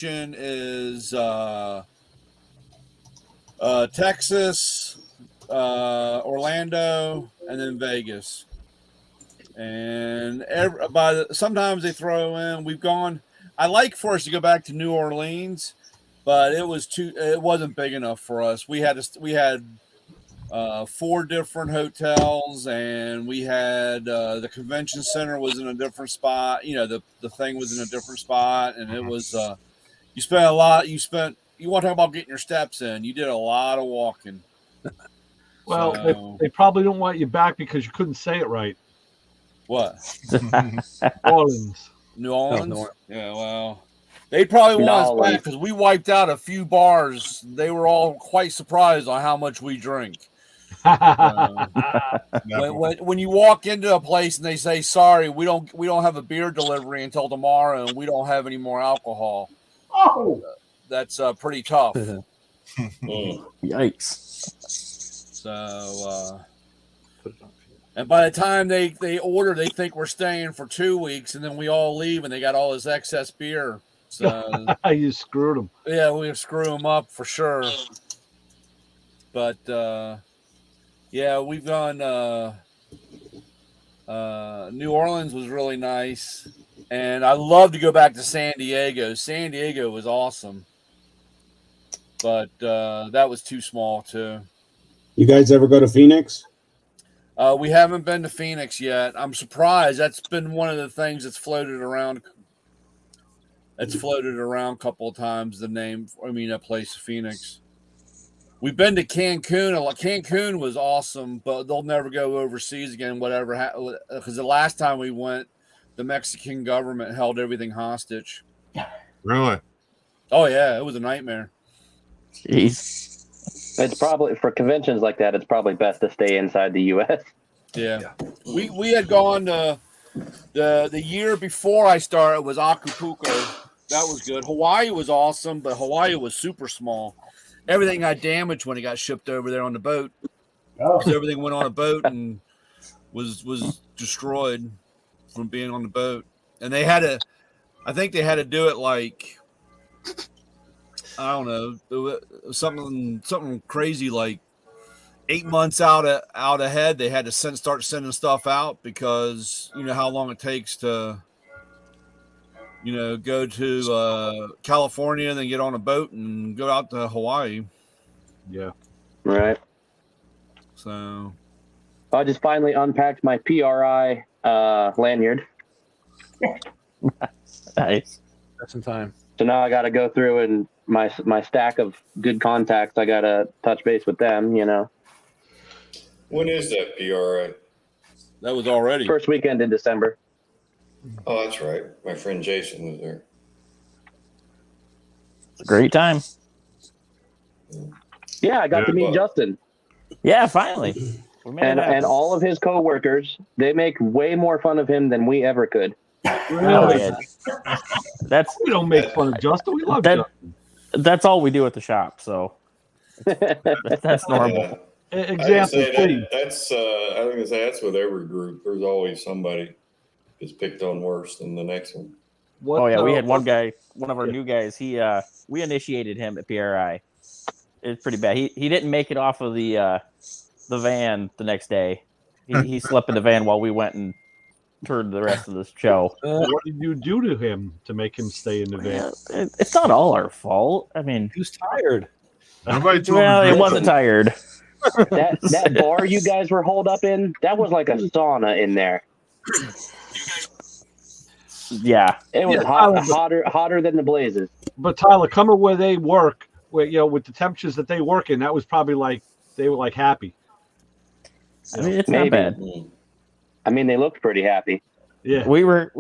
is Texas, Orlando, and then Vegas. And sometimes they throw in. We've gone. I like for us to go back to New Orleans, but it wasn't big enough for us. We had 4 different hotels, and we had the convention center was in a different spot. The thing was in a different spot, and it was you spent a lot. You want to talk about getting your steps in? You did a lot of walking. Well, they probably don't want you back because you couldn't say it right. What? New Orleans? Oh, Yeah, well, they'd probably want us back because we wiped out a few bars. They were all quite surprised on how much we drink. When you walk into a place and they say, "Sorry, we don't have a beer delivery until tomorrow, and we don't have any more alcohol," that's pretty tough. Yikes! So, and by the time they order, they think we're staying for 2 weeks, and then we all leave, and they got all this excess beer. So you screwed them. Yeah, we screw them up for sure. But yeah, we've gone. New Orleans was really nice, and I love to go back to San Diego. San Diego was awesome, but that was too small too. You guys ever go to Phoenix? We haven't been to Phoenix yet. I'm surprised. That's been one of the things that's floated around. It's floated around a couple of times. That place, Phoenix. We've been to Cancun. Cancun was awesome, but they'll never go overseas again. Whatever, because the last time we went, the Mexican government held everything hostage. Really? Oh yeah, it was a nightmare. Jeez. It's probably for conventions like that. It's probably best to stay inside the U.S. Yeah. We had gone to the year before I started was Acapulco. That was good. Hawaii was awesome, but Hawaii was super small. Everything got damaged when it got shipped over there on the boat. So everything went on a boat and was destroyed from being on the boat. And I think they had to do it like, I don't know, something crazy like 8 months out ahead. They had to start sending stuff out because you know how long it takes to go to California and then get on a boat and go out to Hawaii. Yeah. Right. So I just finally unpacked my PRI lanyard. Nice. That's in time. So now I got to go through and my stack of good contacts. I got to touch base with them. When is that PRI? that was already First weekend in December. Oh, that's right. My friend Jason was there. It's a great time. Yeah, I got to meet Justin. Yeah, finally. And all of his coworkers, they make way more fun of him than we ever could. Oh, yeah. We don't make fun of Justin. We love Justin. That's all we do at the shop, so that's normal. Example, please. That's I was gonna say that's with every group. There's always somebody that's picked on worse than the next one. We had one guy, one of our new guys. We initiated him at PRI. It's pretty bad. He didn't make it off of the van the next day. He slept in the van while we went and toured the rest of the show. What did you do to him to make him stay in the van? It's not all our fault. I mean, he was tired. It wasn't tired. That bar you guys were holed up in, that was like a sauna in there. Yeah, it was hotter than the blazes. But Tyler, coming where they work, with the temperatures that they work in, that was probably like they were like happy. I mean, it's not bad. I mean, they looked pretty happy. Yeah, I don't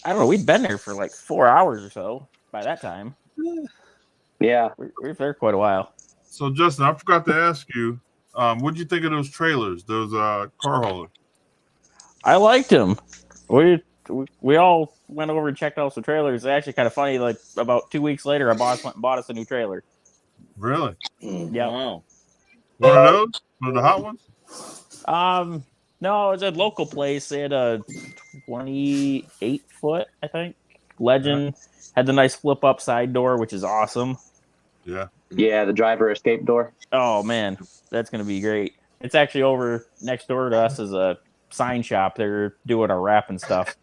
know. We'd been there for like 4 hours or so by that time. Yeah, we were there quite a while. So Justin, I forgot to ask you, what did you think of those trailers, those car haulers? I liked them. We all went over and checked out some trailers. It's actually kind of funny. Like about 2 weeks later, our boss went and bought us a new trailer. Really? Yeah. Wow. One of those? One of the hot ones? No, it was a local place. They had a 28-foot, I think, Legend had the nice flip up side door, which is awesome. Yeah. Yeah, the driver escape door. Oh man, that's gonna be great. It's actually over next door to us is a sign shop. They're doing a wrap and stuff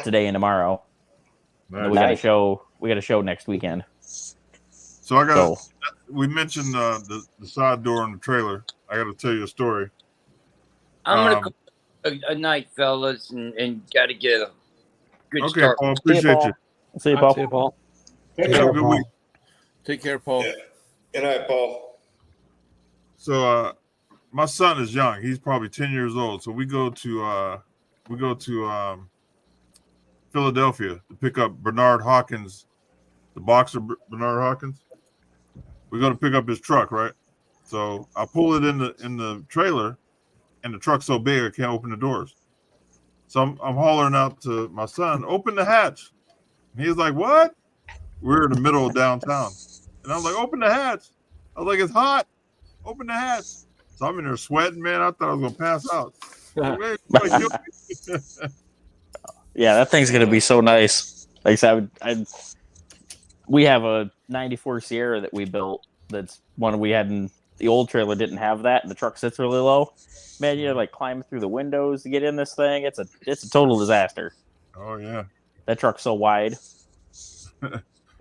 today and tomorrow. And we got a Nice. show. We got a show next weekend. So I got. So We mentioned the side door on the trailer. I got to tell you a story. I'm gonna go a night, fellas, and got to get a good Okay, start. Paul. Appreciate you. see you, All right, Paul. see you, Paul. Take Have care, a good Paul. week. Take care, Paul. Yeah. Good night, Paul. So my son is young. He's probably 10 years old. So we go to Philadelphia to pick up Bernard Hawkins, the boxer Bernard Hawkins. We go to pick up his truck, right? So I pull it in the trailer, and the truck's so big I can't open the doors. So I'm hollering out to my son, "Open the hatch!" And he's like, "What?" We're in the middle of downtown, and I'm like, "Open the hatch!" I was like, "It's hot. Open the hatch." So I'm in there sweating, man. I thought I was gonna pass out. Yeah, that thing's gonna be so nice. Like I said, we have a '94 Sierra that we built. That's one we had in the old trailer. Didn't have that, and the truck sits really low. Man, you're like climbing through the windows to get in this thing. It's a total disaster. Oh yeah. That truck's so wide.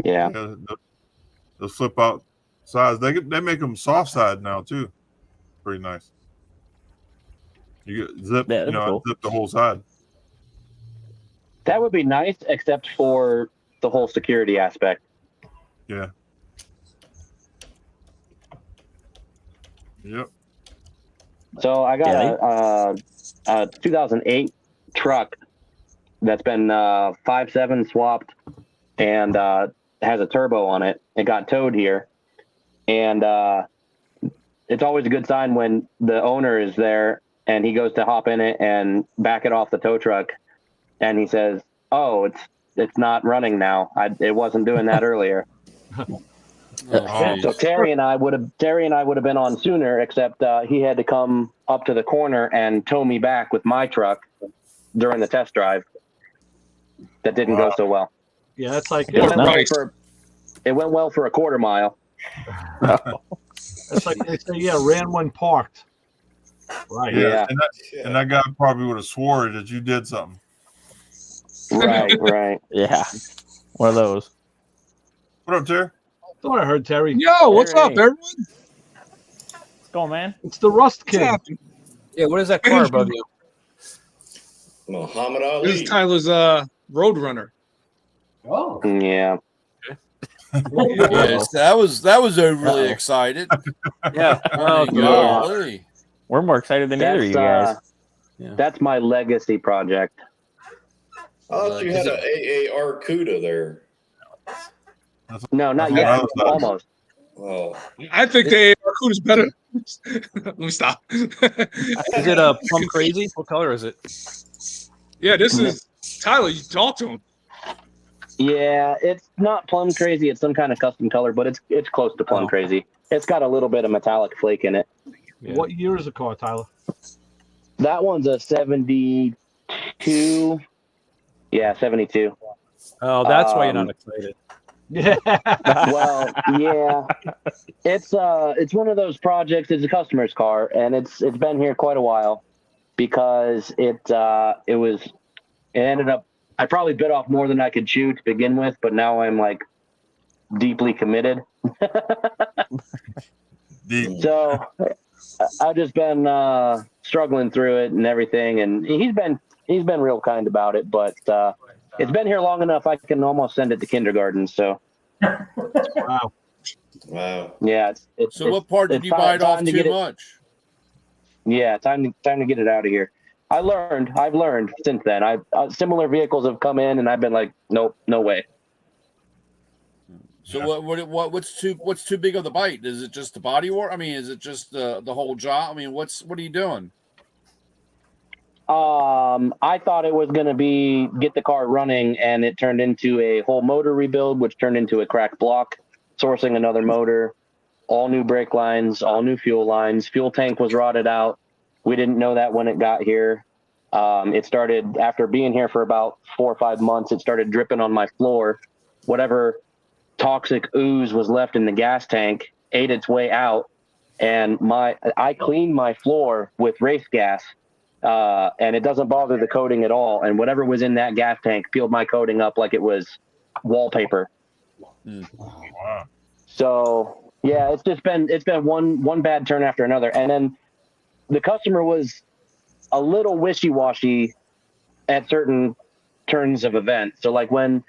Yeah. The flip out sides. They make them soft side now too. Pretty nice. You get zip, Yeah, that'd be cool. zip the whole side. That would be nice, except for the whole security aspect. Yeah. Yep. So I got a 2008 truck that's been 5.7 swapped and has a turbo on it. It got towed here, and it's always a good sign when the owner is there and he goes to hop in it and back it off the tow truck, and he says, "Oh, it's not running now. It wasn't doing that earlier." Oh, So Terry and I would have been on sooner, except he had to come up to the corner and tow me back with my truck during the test drive. That didn't go so well. Yeah, that's like It went, Nice. it went well for a quarter mile. that's like they say. Yeah, ran when parked. Right. Yeah. And that guy probably would have swore that you did something. Right. Yeah, one of those. What up, Terry? That's what I heard, Terry. Yo, what's up, Terry. everyone? What's going, man? It's the Rust What's King. happening? Yeah, what is that car above you? Muhammad This is Ali. Tyler's Roadrunner. Oh. Yeah. yes, that was overly excited. Yeah. Oh, golly. We're more excited than either of you guys. That's my legacy project. I thought you had an AAR CUDA there. No, not That's yet. what I was Almost. Oh, I think the AR is better. Let me stop. Is it a plum crazy? What color is it? Yeah, this is Tyler. You talk to him. Yeah, it's not plum crazy. It's some kind of custom color, but it's close to plum crazy. It's got a little bit of metallic flake in it. Yeah. What year is the car, Tyler? That one's a 72. Yeah, 72. Oh, that's why you're not excited. Yeah. Well, yeah. It's one of those projects. It's a customer's car, and it's been here quite a while because it ended up. I probably bit off more than I could chew to begin with, but now I'm like deeply committed. Deep. So I've just been struggling through it and everything, and he's been real kind about it, but it's been here long enough I can almost send it to kindergarten. So Wow. wow. yeah. So what part did you bite off too much? Yeah, time to get it out of here. I've learned since then. Similar vehicles have come in, and I've been like, nope, no way. So what's too big of the bite? Is it just the body work? I mean, is it just the whole job? I mean, what are you doing? I thought it was going to be get the car running, and it turned into a whole motor rebuild, which turned into a cracked block, sourcing another motor, all new brake lines, all new fuel lines. Fuel tank was rotted out. We didn't know that when it got here. It started after being here for about 4 or 5 months. It started dripping on my floor. Whatever toxic ooze was left in the gas tank ate its way out, and I cleaned my floor with race gas, and it doesn't bother the coating at all. And whatever was in that gas tank peeled my coating up like it was wallpaper. Wow. So yeah, it's been one bad turn after another, and then the customer was a little wishy-washy at certain turns of events. So like when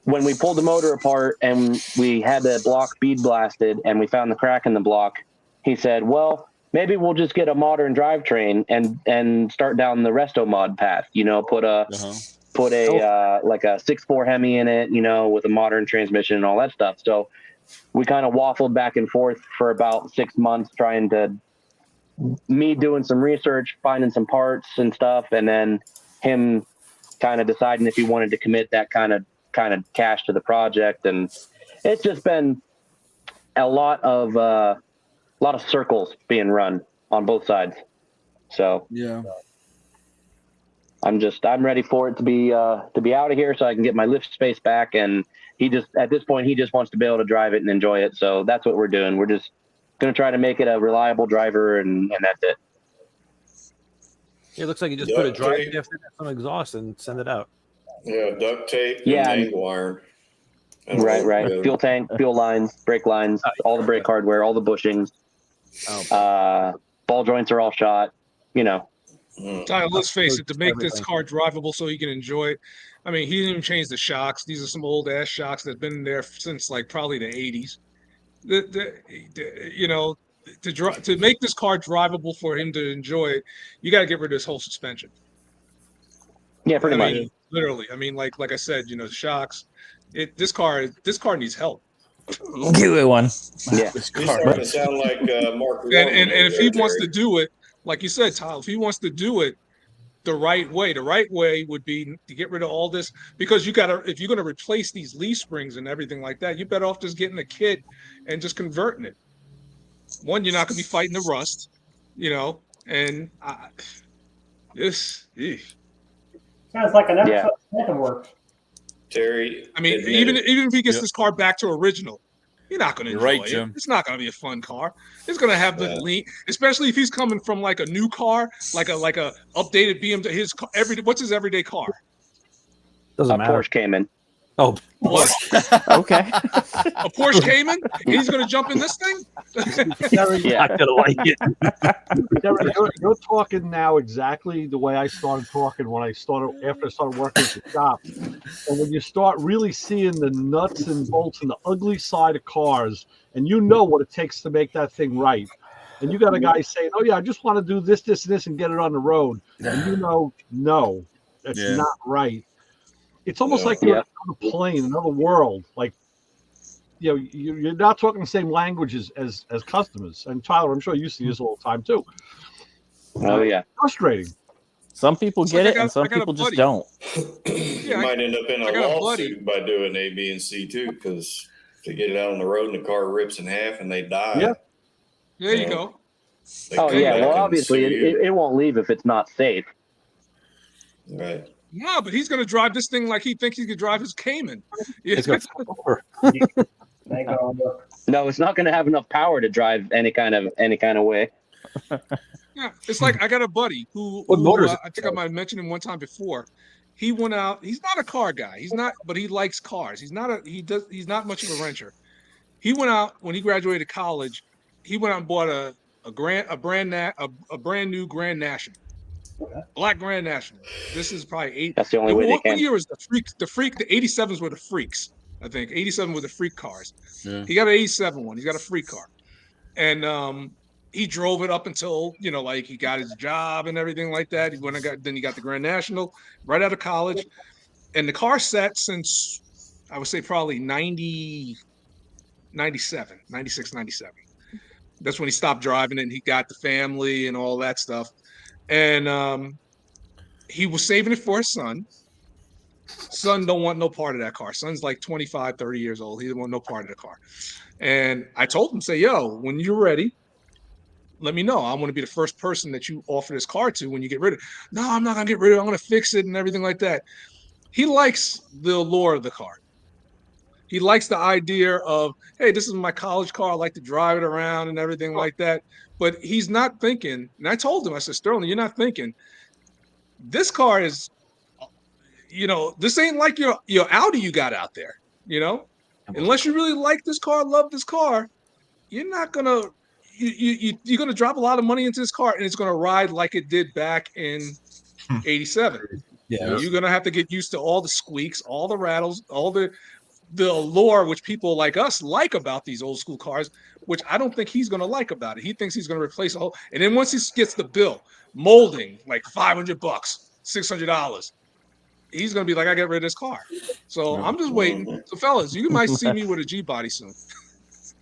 we pulled the motor apart and we had the block bead blasted and we found the crack in the block, he said, well, maybe we'll just get a modern drivetrain and start down the resto mod path, put a like a 6.4 Hemi in it, with a modern transmission and all that stuff. So we kind of waffled back and forth for about 6 months me doing some research, finding some parts and stuff, and then him kind of deciding if he wanted to commit that kind of cash to the project. And it's just been a lot of circles being run on both sides. So yeah, I'm ready for it to be out of here so I can get my lift space back. And at this point he just wants to be able to drive it and enjoy it. So that's what we're doing. We're just going to try to make it a reliable driver, and that's it. It looks like you just put a drive shaft in some exhaust and send it out. Yeah, duct tape. Yeah, and wire. Right. Fuel tank, fuel lines, brake lines, all the brake hardware, all the bushings. Ball joints are all shot. Tyler, let's face it. To make this car drivable so he can enjoy it, I mean, he didn't even change the shocks. These are some old ass shocks that've been there since like probably the 80s. To make this car drivable for him to enjoy it, you got to get rid of this whole suspension. Yeah, pretty much. Literally. I mean, like I said, the shocks. This car needs help. Give it one. Yeah, He's starting to sound like Mark. And if he wants to do it, like you said, Tyler, if he wants to do it the right way would be to get rid of all this, because if you're going to replace these leaf springs and everything like that, you're better off just getting a kit and just converting it. One, you're not going to be fighting the rust, and this. Sounds like an episode of Phantom Works. Terry, I mean, even if he gets this car back to original, you're not going to enjoy right, it. Jim. It's not going to be a fun car. It's going to have the lean, especially if he's coming from like a new car, like a updated BMW. What's his everyday car? Doesn't matter. Porsche Cayman. Oh, what? Okay. A Porsche Cayman? He's going to jump in this thing? yeah, I gonna like it. You're talking now exactly the way I started talking after I started working at the shop. And when you start really seeing the nuts and bolts and the ugly side of cars, and what it takes to make that thing right, and you got a guy saying, "Oh yeah, I just want to do this, this, and this, and get it on the road," and no, that's not right. It's almost like you're on a plane, another world. Like, you're not talking the same language as customers. And Tyler, I'm sure you see this all the time too. Oh yeah, frustrating. Some people get it, and some people just don't. You might end up in a lawsuit by doing A, B, and C too, because to get it out on the road and the car rips in half and they die. Yeah, there you go. Oh yeah, well obviously it won't leave if it's not safe. Right. No, but he's going to drive this thing like he thinks he could drive his Cayman. No, it's not going to have enough power to drive any kind of way. Yeah, it's like I got a buddy who I think I might have mentioned him one time before. He went out. He's not a car guy. He's not, but he likes cars. He's not much of a renter. He went out when he graduated college. He went out and bought a brand new Grand National. Black Grand National. This is probably 8. That's the only way they can. What year was the Freak? The 87s were the Freaks. I think 87 were the Freak cars. Yeah. He got an 87 one. He's got a Freak car, and he drove it up until like he got his job and everything like that. Then he got the Grand National right out of college, and the car sat since I would say probably 96, 97. That's when he stopped driving it and he got the family and all that stuff. And he was saving it for his son. Son don't want no part of that car. Son's like 25, 30 years old. He didn't want no part of the car. And I told him, say, yo, when you're ready, let me know. I want to be the first person that you offer this car to when you get rid of it. No, I'm not gonna get rid of it. I'm gonna fix it and everything like that. He likes the allure of the car. He likes the idea of, hey, this is my college car. I like to drive it around and everything like that. But he's not thinking, and I told him, I said, Sterling, you're not thinking. This car is, this ain't like your Audi you got out there, Unless you really like this car, love this car, you're not gonna you're gonna drop a lot of money into this car and it's gonna ride like it did back in 87. Yeah. You're gonna have to get used to all the squeaks, all the rattles, all the allure which people like us like about these old school cars, which I don't think he's gonna like about it. He thinks he's gonna replace all, and then once he gets the bill, molding like $500, $600, he's gonna be like, I get rid of this car. So I'm just waiting. So fellas, you might see me with a G body soon.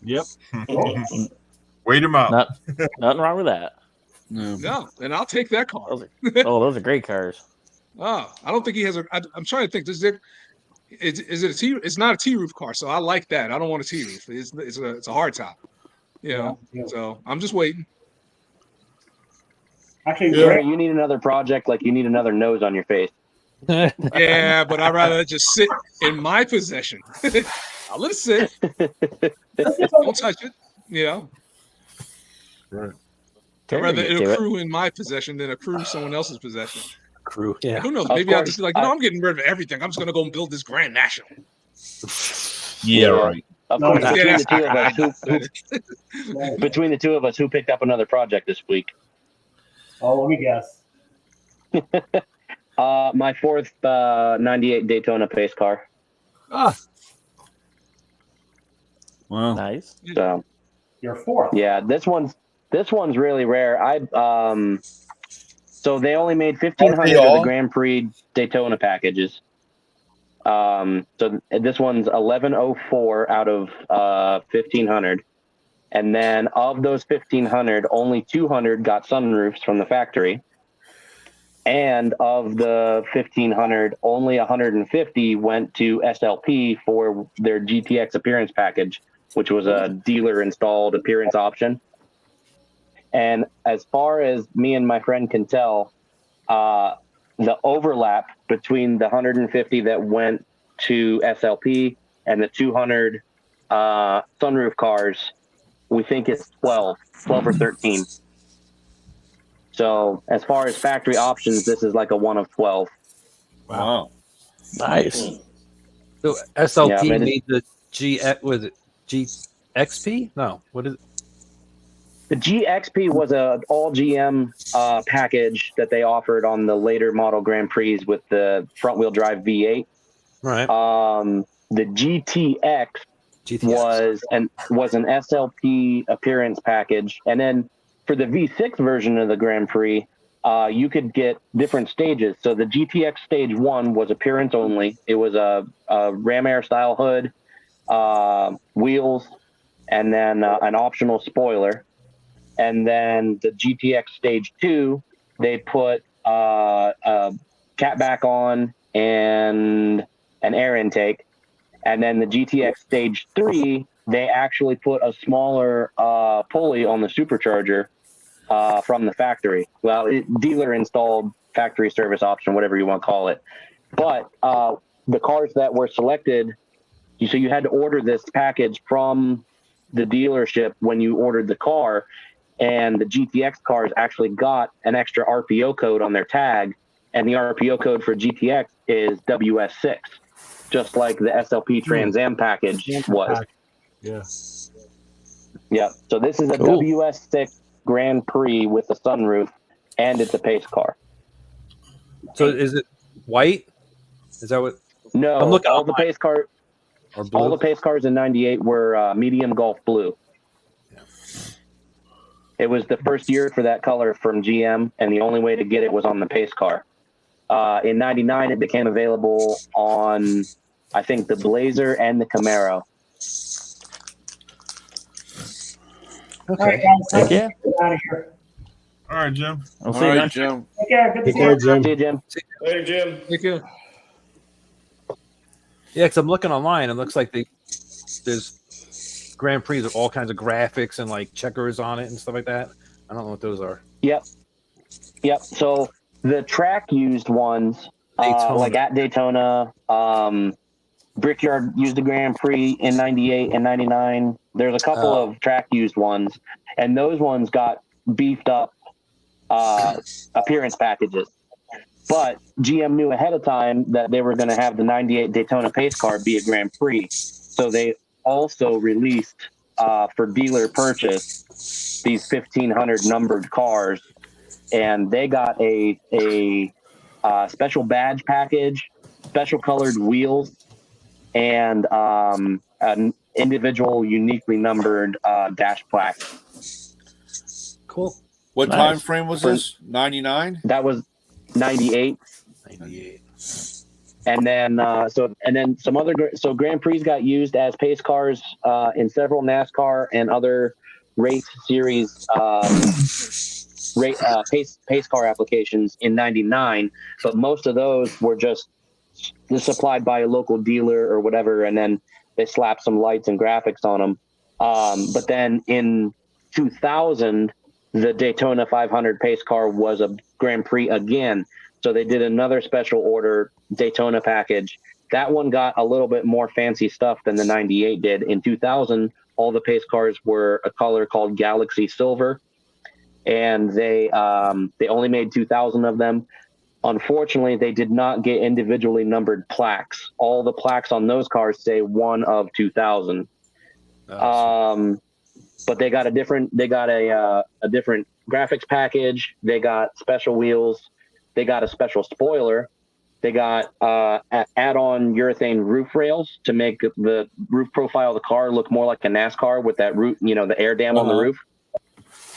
Yep. Wait him out. Nothing wrong with that. No, and I'll take that car. Those are great cars. I don't think he has I'm trying to think. Is it a T? It's not a T roof car, so I like that. I don't want a T roof. It's a hard top. So I'm just waiting. Actually, you need another project like you need another nose on your face. Yeah, but I'd rather just sit in my possession. I'll let it sit. Don't touch it. Right. I'd rather it accrue in my possession than accrue someone else's possession. Crew. Yeah. Who knows? Maybe I'll just be like, I'm getting rid of everything. I'm just gonna go and build this Grand National. Yeah, right. Of course, between the two of us, who picked up another project this week? Oh, let me guess. My fourth 98 Daytona pace car. Wow. Nice. So Your fourth. Yeah, this one's really rare. So they only made 1,500 of the Grand Prix Daytona packages. So this one's 1104 out of 1,500, and then of those 1,500, only 200 got sunroofs from the factory. And of the 1,500, only 150 went to SLP for their GTX appearance package, which was a dealer-installed appearance option. And as far as me and my friend can tell, the overlap between the 150 that went to SLP and the 200 sunroof cars, we think it's 12 or 13. So as far as factory options, this is like a 1 of 12. Wow. Nice. So SLP made the GXP? No, what is it? The GXP was a all GM package that they offered on the later model Grand Prix with the front wheel drive V8. Right. The GTX was an SLP appearance package, and then for the V6 version of the Grand Prix, you could get different stages. So the GTX stage 1 was appearance only. It was a Ram Air style hood, wheels, and then an optional spoiler. And then the GTX stage 2, they put a catback on and an air intake. And then the GTX stage 3, they actually put a smaller pulley on the supercharger from the factory. Well, dealer installed factory service option, whatever you want to call it. But the cars that were selected, so you had to order this package from the dealership when you ordered the car. And the GTX cars actually got an extra RPO code on their tag, and the RPO code for GTX is WS6, just like the SLP Trans Am package was. Yeah. Yeah. So this is a WS6 Grand Prix with a sunroof, and it's a pace car. So is it white? Is that what? No, I'm looking all the pace cars in '98 were medium Gulf blue. It was the first year for that color from GM, and the only way to get it was on the pace car. In '99, it became available on, I think, the Blazer and the Camaro. Okay. All right, guys. Yeah. Out of here. All right, Jim. I'll see you then. Jim. Take care. Good to see you. Jim. See you, Jim. Later, Jim. Thank you. Yeah, because I'm looking online. It looks like there's Grand Prix with all kinds of graphics and like checkers on it and stuff like that. I don't know what those are. Yep. So the track used ones, like at Daytona, Brickyard used the Grand Prix in 98 and 99. There's a couple of track used ones, and those ones got beefed up appearance packages. But GM knew ahead of time that they were going to have the 98 Daytona pace car be a Grand Prix. So they also released for dealer purchase these 1,500 numbered cars. And they got a special badge package, special colored wheels, and an individual uniquely numbered dash plaque. Cool. What time frame was this? 99? That was 98. 98. And then some other Grand Prix got used as pace cars in several NASCAR and other race series pace car applications in 99, but most of those were just supplied by a local dealer or whatever, and then they slapped some lights and graphics on them. But then in 2000, the Daytona 500 pace car was a Grand Prix again, so they did another special order Daytona package. That one got a little bit more fancy stuff than the 98 did. In 2000, all the pace cars were a color called Galaxy Silver, and they only made 2,000 of them. Unfortunately, they did not get individually numbered plaques. All the plaques on those cars say 1 of 2,000. But they got a different graphics package. They got special wheels. They got a special spoiler. They got add-on urethane roof rails to make the roof profile of the car look more like a NASCAR with that roof, the air dam on the roof.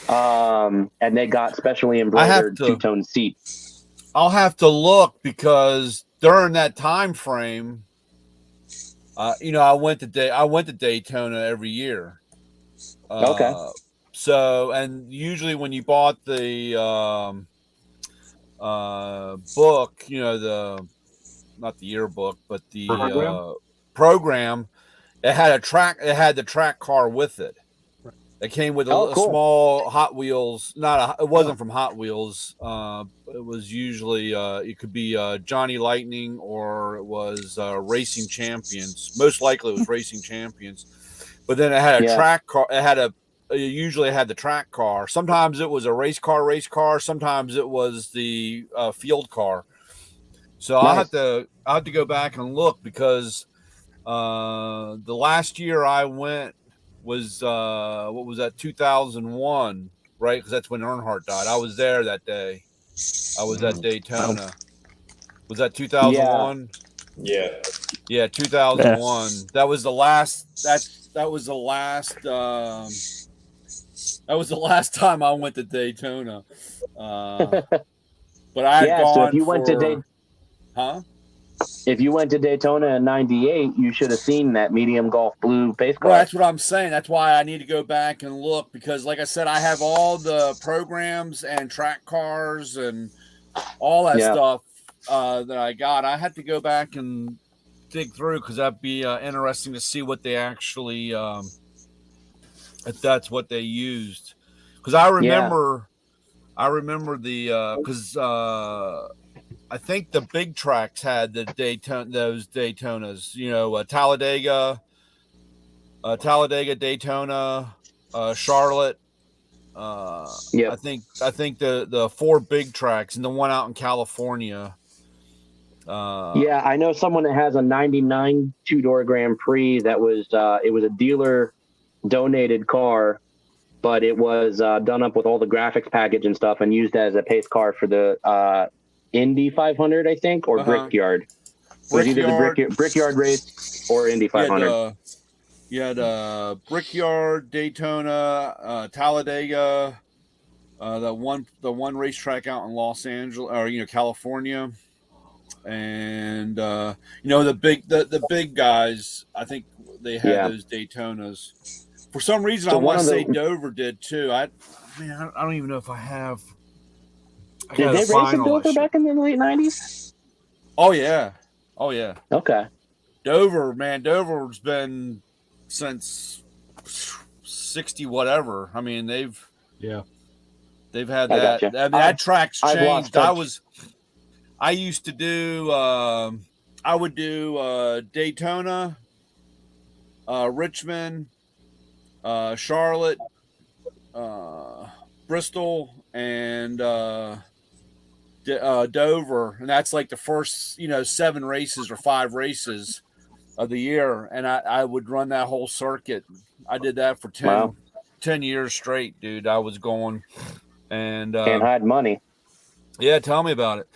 And they got specially embroidered two-tone seats. I'll have to look, because during that time frame, I went to Daytona every year. Okay. So, and usually when you bought the book, not the yearbook, but the program, it had the track car with it. It came with a small Hot Wheels. It wasn't from Hot Wheels. It was usually it could be Johnny Lightning, or it was Racing Champions. Most likely it was Racing Champions. But then it had a track car. It usually had the track car. Sometimes it was a race car. Sometimes it was the field car. So nice. I'll have to go back and look, because the last year I went was what was that, 2001, right? Because that's when Earnhardt died. I was there that day. I was at Daytona. Was that 2001? Yeah, 2001. That was the last. That was the last. That was the last time I went to Daytona. But I had gone. So if you went to If you went to Daytona in 98, you should have seen that medium golf blue pace car. Well, that's what I'm saying. That's why I need to go back and look, because like I said, I have all the programs and track cars and all that stuff that I got. I had to go back and dig through, because that'd be interesting to see what they actually, if that's what they used. Because I remember the, because I think the big tracks had the those Daytonas, Talladega, Daytona, Charlotte. I think the 4 big tracks, and the one out in California. I know someone that has a 99 two-door Grand Prix that was it was a dealer donated car, but it was done up with all the graphics package and stuff and used as a pace car for the Indy 500, I think, or Brickyard. It was either the Brickyard race or Indy 500. You had Brickyard, Daytona, Talladega, the one racetrack out in Los Angeles, or California, and the big guys. I think they had those Daytonas. For some reason, I want to say Dover did too. I don't even know if I have. Did they race in Dover back in the late 90s? Oh yeah. Okay. Dover's been since 60 whatever. I mean, they've They've had I that. gotcha. I mean, that track's I've lost changed. touch. I used to do. I would do Daytona, Richmond, Charlotte, Bristol, and Dover, and that's like the first 7 races or 5 races of the year, and I would run that whole circuit. I did that for 10 years straight, dude. I was going and Can't hide money. Yeah, tell me about it.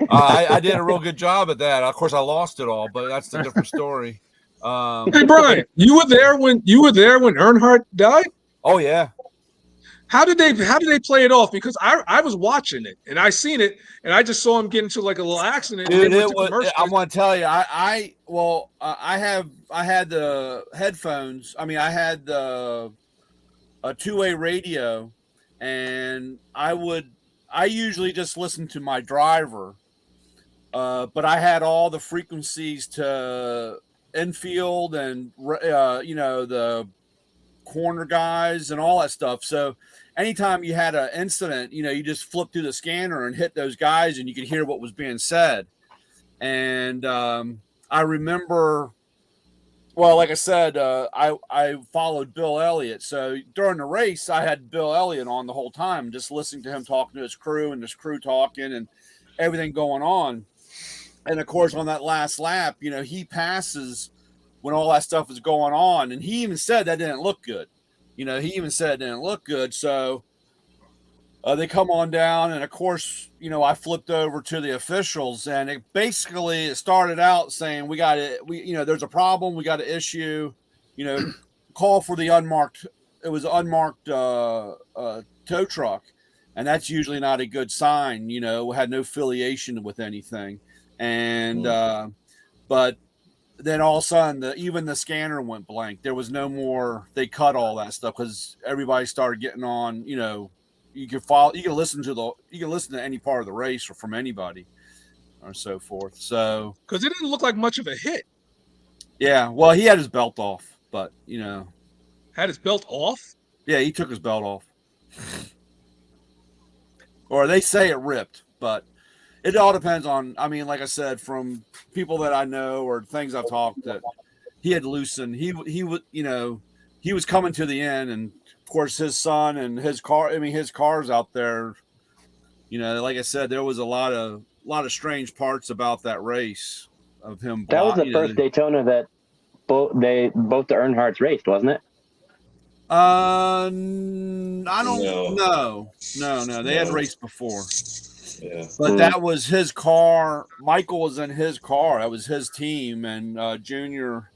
I did a real good job at that. Of course, I lost it all, but that's a different story. Hey, Brian, you were there when Earnhardt died? Oh yeah. How did they play it off? Because I was watching it and I seen it and I just saw him get into like a little accident. Dude, and I want to tell you, I had the headphones. I mean, I had a 2-way radio, and I usually just listen to my driver, but I had all the frequencies to infield and the corner guys and all that stuff. So anytime you had an incident, you just flip through the scanner and hit those guys, and you could hear what was being said. And I remember, well, like I said, I followed Bill Elliott. So during the race, I had Bill Elliott on the whole time, just listening to him talking to his crew and his crew talking and everything going on. And of course, on that last lap, he passes when all that stuff is going on. And he even said that didn't look good. So they come on down. And of course, I flipped over to the officials, and it started out saying, there's a problem. We got an issue, call for the unmarked. It was unmarked tow truck. And that's usually not a good sign, had no affiliation with anything. And, but then all of a sudden, even the scanner went blank. There was no more. They cut all that stuff because everybody started getting on. You can listen to any part of the race or from anybody, or so forth. So because it didn't look like much of a hit. Yeah, well, he had his belt off, but had his belt off. Yeah, he took his belt off, or they say it ripped, but. It all depends on, like I said, from people that I know or things I've talked, that he had loosened. He was coming to the end, and of course his son and his car. His car's out there. Like I said, there was a lot of strange parts about that race of him. That was the first Daytona that both the Earnhardts raced, wasn't it? I don't know. No. They had raced before. Yeah. But that was his car. Michael was in his car. That was his team, and Junior.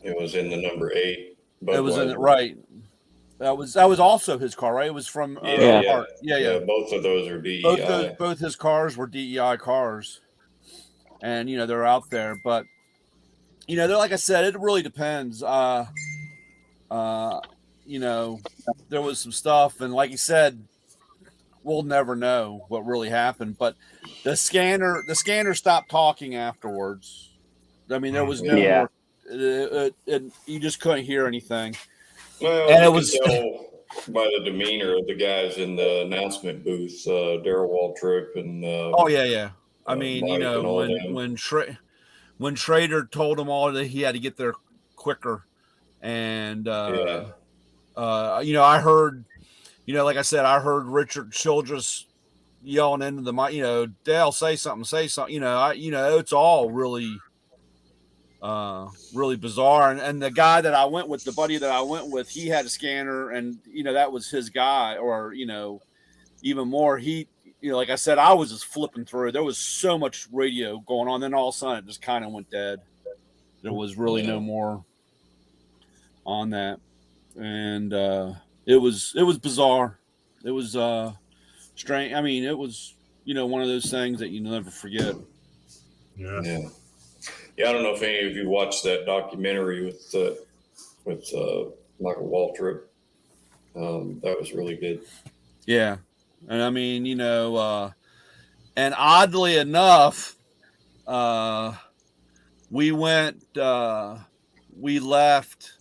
It was in the number 8. It was in it, right. That was also his car, right? It was from yeah. Both of those are DEI. Both his cars were DEI cars, and they're out there. But they're, like I said, it really depends. There was some stuff, and like you said, we'll never know what really happened. But the scanner stopped talking afterwards. There was no more. You just couldn't hear anything. Well, and it was tell by the demeanor of the guys in the announcement booth, Darrell Waltrip and when Schrader told them all that he had to get there quicker, and I heard. Like I said, I heard Richard Childress yelling into the mic, Dale, say something. It's all really, really bizarre. And the guy that I went with, the buddy that I went with, he had a scanner, and, that was his guy, or, even more. He, like I said, I was just flipping through. There was so much radio going on. Then all of a sudden it just kind of went dead. There was really no more on that. And, it was bizarre. It was strange. It was one of those things that you never forget. Yeah. I don't know if any of you watched that documentary with Michael Waltrip. That was really good. Yeah, and and oddly enough, we left.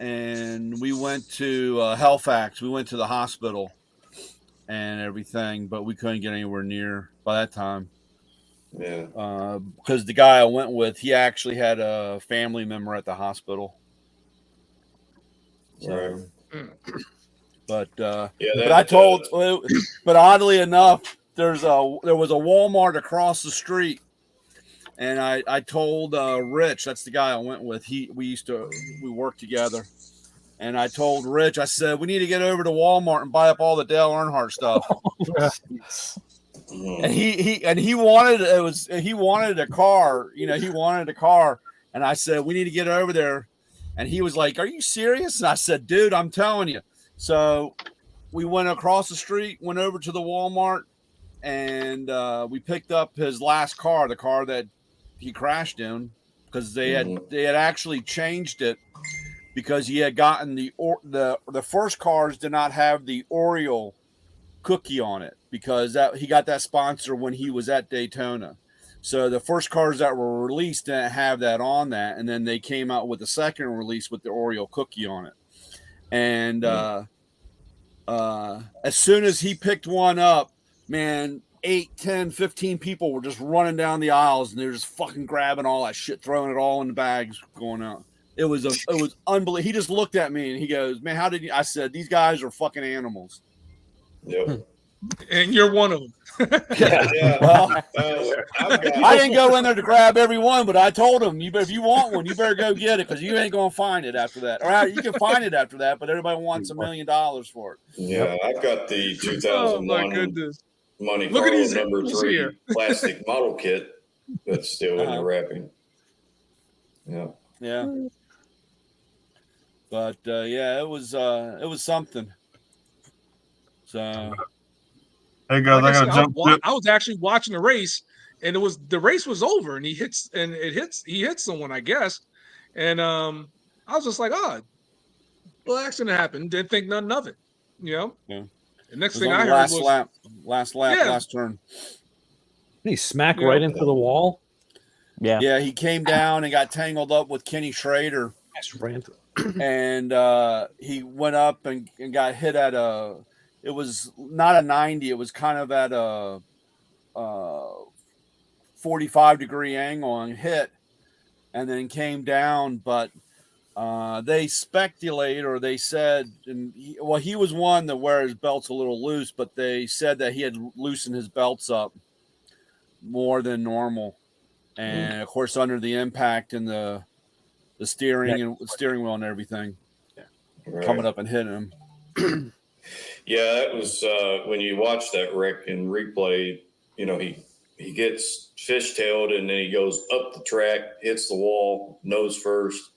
And we went to Halifax. We went to the hospital, and everything, but we couldn't get anywhere near by that time. Yeah. Because the guy I went with, he actually had a family member at the hospital. So, Right. but Yeah, but I told, but oddly enough, there was a Walmart across the street, and I told Rich, that's the guy I went with. We worked together, and I told Rich, I said we need to get over to Walmart and buy up all the Dale Earnhardt stuff. And he wanted a car, he wanted a car, and I said we need to get over there, and he was like, "Are you serious?" And I said, "Dude, I'm telling you." So we went across the street, went over to the Walmart, and we picked up his last car, the car that he crashed in, because they had actually changed it because he had gotten the first cars did not have the Oreo cookie on it because he got that sponsor when he was at Daytona. So the first cars that were released didn't have that on that, and then they came out with the second release with the Oreo cookie on it. And as soon as he picked one up, man, 8, 10, 15 people were just running down the aisles, and they're just fucking grabbing all that shit, throwing it all in the bags, going out. It was unbelievable. He just looked at me and he goes, "Man, how did you?" I said, "These guys are fucking animals." Yep. And you're one of them. Yeah. Well, I didn't go in there to grab every one, but I told him, if you want one, you better go get it because you ain't gonna find it after that. Or you can find it after that, but everybody wants $1 million for it. Yeah, I've got the 2001 Oh my goodness. Monte Look at Carlo these number animals 3 here. plastic model kit that's still in the wrapping. Yeah. Yeah. But yeah, it was something. So hey guys, like I gotta jump. I was actually watching the race, and the race was over, and he hits someone, I guess, and I was just like, oh, well, accident happened. Didn't think nothing of it, Yeah. The next thing I heard last was lap, last turn. He smacked right into the wall. Yeah. Yeah, he came down and got tangled up with Kenny Schrader. And he went up and got hit at it was not a 90, it was kind of at a 45-degree angle and hit, and then came down. But they speculate, or they said, and he was one that wear his belts a little loose, but they said that he had loosened his belts up more than normal, and of course under the impact and the steering wheel and everything, coming up and hitting him. Yeah, that was when you watch that wreck in replay. He gets fishtailed and then he goes up the track, hits the wall nose first,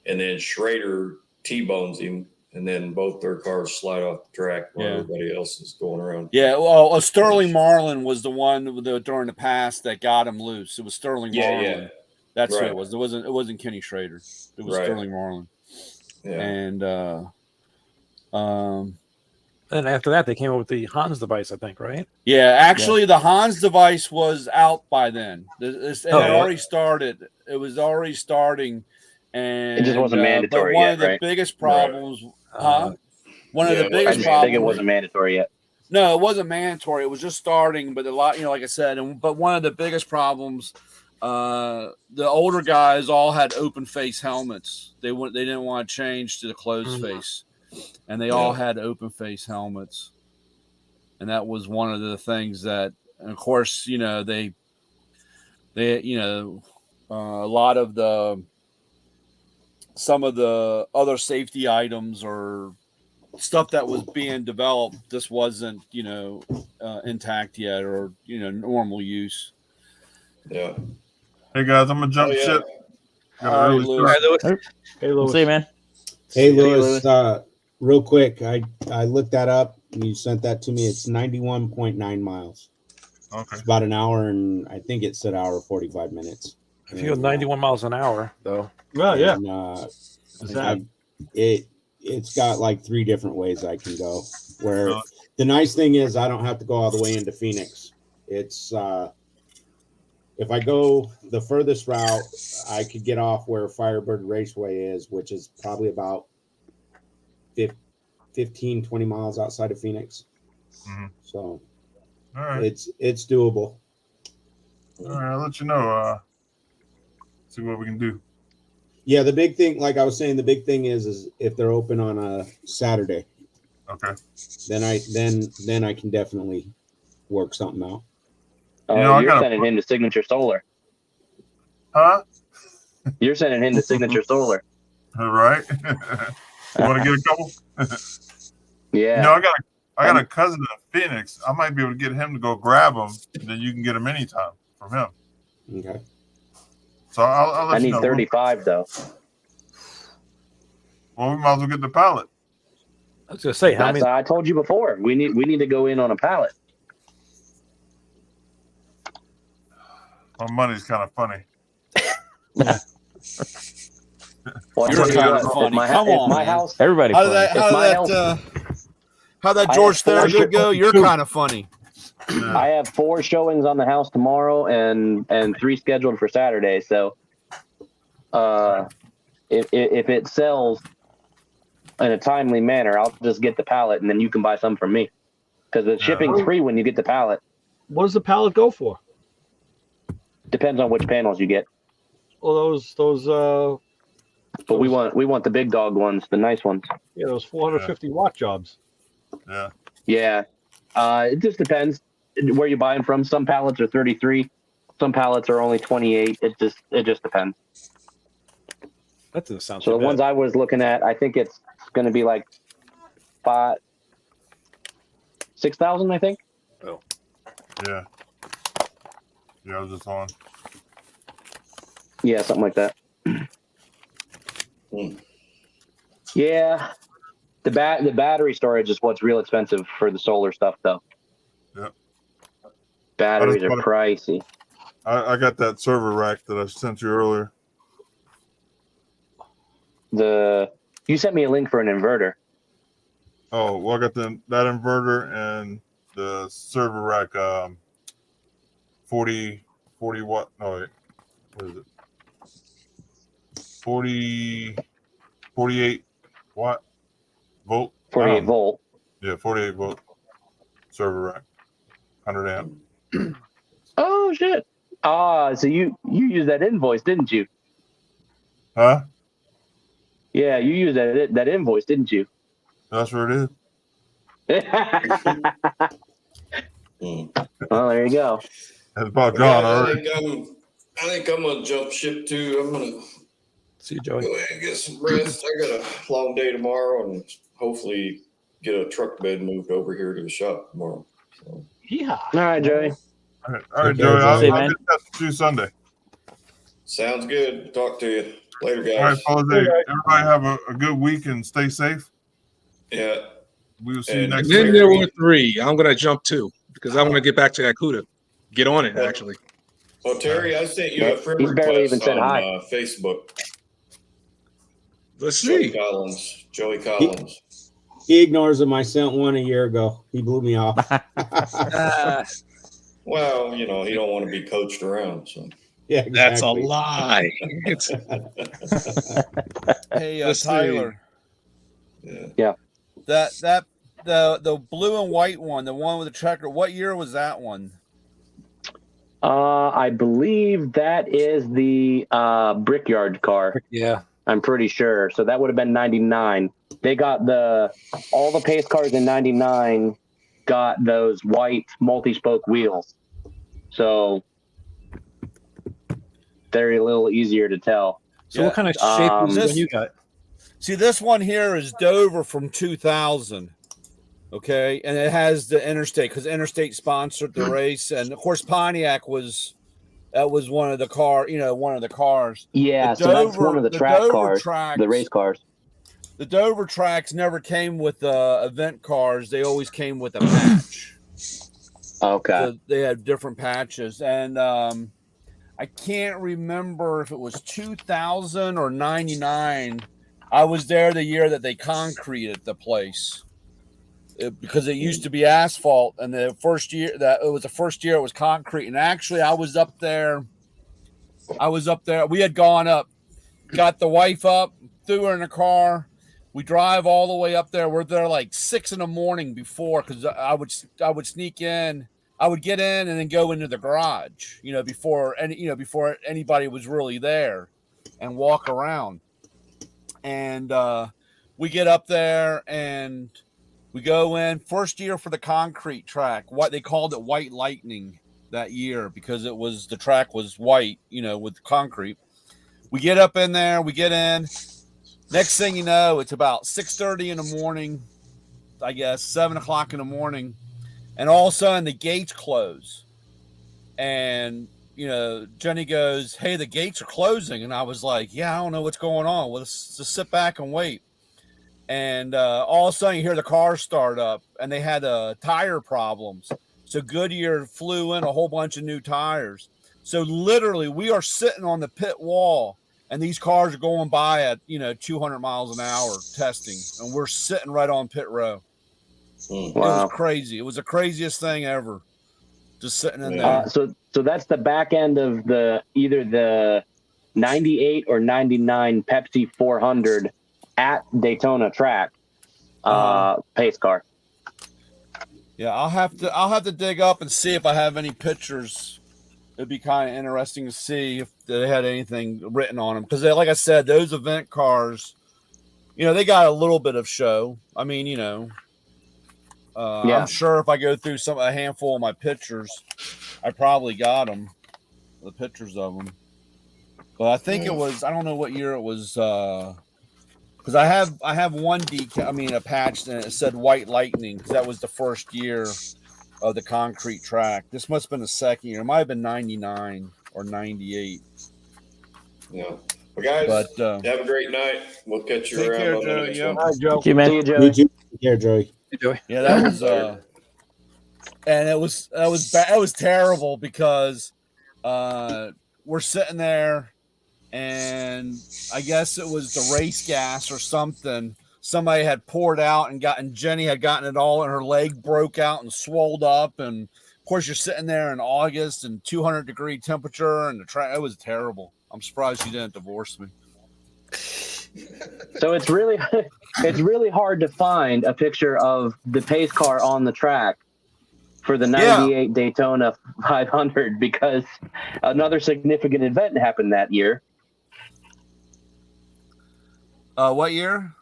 and then Schrader T-bones him, and then both their cars slide off the track while everybody else is going around. Yeah, well, Sterling Marlin was the one during the pass that got him loose. It was Sterling Marlin. That's who it was. It wasn't Kenny Schrader. It was Sterling Marlin. Yeah. And after that, they came up with the Hans device, I think, right? Yeah, actually, the Hans device was out by then. It had already started. It was already starting, and it just wasn't mandatory but one yet, of the right? biggest problems, One of the biggest I problems. think it wasn't mandatory yet. No, it wasn't mandatory. It was just starting, but a lot, like I said, but one of the biggest problems, the older guys all had open face helmets. They didn't want to change to the closed face. And they all had open face helmets, and that was one of the things that, and of course, they a lot of some of the other safety items or stuff that was being developed, this wasn't intact yet, or normal use. Yeah. Hey guys, I'm gonna jump ship. All right, Lewis. Hey, Lewis. See you, man. Hey, Lewis. Real quick, I looked that up and you sent that to me. It's 91.9 miles. Okay. It's about an hour, and I think it said hour 45 minutes. If you go 91 miles an hour, though. Well, yeah. And, it's got like 3 different ways I can go. Where the nice thing is I don't have to go all the way into Phoenix. It's if I go the furthest route, I could get off where Firebird Raceway is, which is probably about 15, 20 miles outside of Phoenix. So All right. it's doable. All right, I'll let you know. See what we can do. Yeah, the big thing, like I was saying, the big thing is if they're open on a Saturday. Okay. Then I can definitely work something out. Oh, you're sending him to Signature Solar. Huh? You're sending him to Signature Solar. All right. You want to get a couple? Yeah. You know, I got a cousin in Phoenix. I might be able to get him to go grab them, and then you can get them anytime from him. Okay. So I'll let I you need know. 35 though. Well, we might as well get the pallet. I was gonna say, how many? I told you before. We need to go in on a pallet. My money's kind of funny. Well, You're kind of funny. Come on, man. House, Everybody. How that George Thorogood go? You're kind of funny. I have 4 showings on the house tomorrow and 3 scheduled for Saturday. So, if it sells in a timely manner, I'll just get the pallet and then you can buy some from me because the shipping's free when you get the pallet. What does the pallet go for? Depends on which panels you get. Well, those. But we want the big dog ones, the nice ones. Yeah, those 450 watt jobs. Yeah. Yeah. It just depends where you're buying from. Some pallets are 33. Some pallets are only 28. It just depends. That doesn't sound So too the ones bad. I was looking at, I think it's going to be like 6,000, I think. Oh. Yeah. Yeah, I was just on. Yeah, something like that. Yeah. The battery storage is what's real expensive for the solar stuff, though. Yeah. Batteries are pricey. I got that server rack that I sent you earlier. You sent me a link for an inverter. Oh, well, I got that inverter and the server rack, 40 watt. No, wait. What is it? 48 watt volt. 48 volt. Yeah, 48 volt server rack, 100 amp. Oh shit! So you used that invoice, didn't you? Huh? Yeah, you used that invoice, didn't you? That's where it is. Well, there you go. It's about gone already. I think I'm gonna jump ship too. I'm gonna see you, Joey. Go ahead and get some rest. I got a long day tomorrow, and hopefully get a truck bed moved over here to the shop tomorrow. So. Yeah. All right, Joey. All right, Joey. I'll get that to you Sunday. Sounds good. Talk to you later, guys. All right, fellas. Everybody have a good week and stay safe. Yeah. We will see you next week. And then week. there were 3. I'm going to jump 2 because I want to get back to that CUDA. Get on it, actually. Well, Terry, I sent you a friend He's barely request even said on hi. Facebook. Let's see. Joey Collins. He ignores him. I sent one a year ago. He blew me off. Well, you know, he don't want to be coached around. So yeah, exactly. That's a lie. Hey, Tyler. Yeah. That the blue and white one, the one with the checker. What year was that one? I believe that is the Brickyard car. Yeah. I'm pretty sure. So that would have been 99. They got all the pace cars in 99 got those white multi-spoke wheels. So they're a little easier to tell. So what kind of shape was this one you got? See, this one here is Dover from 2000. Okay, and it has the Interstate because Interstate sponsored the race, and of course Pontiac was one of the cars. Yeah, so that's one of the track cars, the race cars. The Dover tracks never came with event cars; they always came with a patch. Okay, so they had different patches, and I can't remember if it was 2000 or 99. I was there the year that they concreted the place. Because it used to be asphalt, and the first year it was concrete. And actually, I was up there. We had gone up, got the wife up, threw her in the car, We drive all the way up there. We're there like 6 a.m. before, because I would sneak in. I would get in and then go into the garage, before anybody was really there, and walk around. And we get up there and we go in. First year for the concrete track. What they called it, White Lightning, that year, because the track was white, with concrete. We get up in there. We get in. Next thing you know, it's about 6:30 in the morning, I guess 7 o'clock in the morning, and all of a sudden the gates close. And Jenny goes, "Hey, the gates are closing," and I was like, "Yeah, I don't know what's going on. Well, let's just sit back and wait." And all of a sudden, you hear the car start up, and they had tire problems. So Goodyear flew in a whole bunch of new tires. So literally, we are sitting on the pit wall. And these cars are going by at 200 miles an hour testing, and we're sitting right on pit row. Wow. It was crazy. It was the craziest thing ever, just sitting in there. So that's the back end of either the 98 or 99 Pepsi 400 at Daytona track pace car. Yeah, I'll have to dig up and see if I have any pictures. It'd be kind of interesting to see if they had anything written on them, because like I said, those event cars, they got a little bit of show. I mean, I'm sure if I go through a handful of my pictures, I probably got them, the pictures of them. But I think it was, I don't know what year it was, because I have one decal, a patch, and it said White Lightning, because that was the first year of the concrete track. This must have been the second year. It might have been 99 or 98. Yeah. Well, guys, have a great night. We'll catch you around on the next one. Hi, Joe. Thank you, man. See you, Joey. Me too. Take care, Joey. Hey, Joey. Yeah, that was and it was terrible, because we're sitting there, and I guess it was the race gas or something. Somebody had poured out, and Jenny had gotten it all, and her leg broke out and swelled up. And of course, you're sitting there in August and 200-degree temperature, and the track. It was terrible. I'm surprised she didn't divorce me. So it's really hard to find a picture of the pace car on the track for the 98 Daytona 500, because another significant event happened that year. What year?